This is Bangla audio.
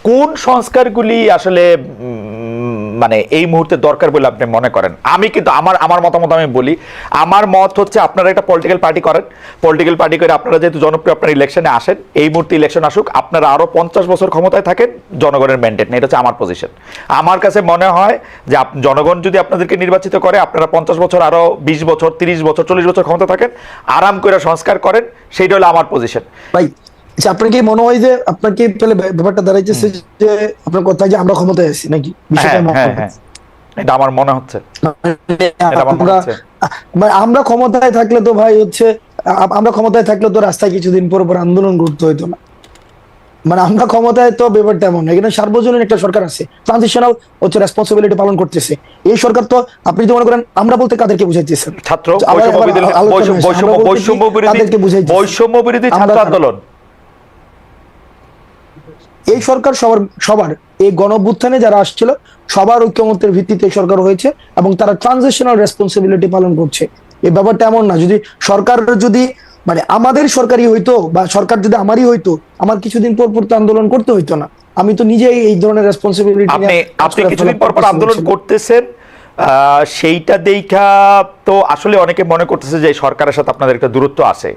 কোন সংস্কারগুলি আসলে মানে এই মুহূর্তে দরকার বলে আপনি মনে করেন? আমি কিন্তু আমার মতামত আমি বলি। আমার মত হচ্ছে আপনারা একটা পলিটিক্যাল পার্টি করেন, পলিটিক্যাল পার্টি করে আপনারা যেহেতু জনপ্রিয়, আপনারা ইলেকশনে আসেন, এই মুহূর্তে ইলেকশন আসুক, আপনারা আরো 50 বছর ক্ষমতায় থাকেন, জনগণের ম্যান্ডেট নেই। এটা হচ্ছে আমার পজিশন। আমার কাছে মনে হয় যে জনগণ যদি আপনাদেরকে নির্বাচিত করে, আপনারা 50 বছর, আরো 20 বছর, 30 বছর, 40 বছর ক্ষমতা থাকেন, আরাম করে সংস্কার করেন, সেইটা হলো আমার পজিশন। ভাই আপনার কি মনে হয় যে আপনার কি তাহলে ব্যাপারটা দাঁড়াইতেছে যে আপনার কথা যে আমরা ক্ষমতায় আছি নাকি বিষয়টা? হ্যাঁ, এটা আমার মনে হচ্ছে। আমরা ক্ষমতায় থাকলে তো ভাই হচ্ছে আমরা ক্ষমতায় থাকলে তো রাস্তায় কিছুদিন পর পর আন্দোলন করতে হইতো না। মানে আমরা ক্ষমতায় তো ব্যাপারটা এমন, এখানে সার্বজনীন একটা সরকার আছে, ট্রানজিশনাল হচ্ছে রেসপন্সিবিলিটি পালন করতেছে এই সরকার। তো আপনি যদি মনে করেন আমরা বলতে কাদেরকে বুঝাইতেছেন? ছাত্র বৈষম্য বিরোধী ছাত্র আন্দোলন। এই সরকার সবার এই গণঅভ্যুত্থানে যারা আসছিল সবার ঐক্যমত্যের ভিত্তিতে সরকার হয়েছে এবং তারা ট্রানজিশনাল রেসপন্সিবিলিটি পালন করছে। এই ব্যাপারটা এমন না যদি সরকার যদি মানে আমাদের সরকারই হইতো বা সরকার যদি আমারই হইতো, আমার কিছুদিন পর পর তো আন্দোলন করতে হইতো না। আমি তো নিজেই এই ধরনের রেসপন্সিবিলিটি আপনি কিছুদিন পর পর আন্দোলন করতেছেন, সেইটা দেখা তো আসলে অনেকে মনে করতেছে যে সরকারের সাথে আপনাদের একটা দূরত্ব আছে।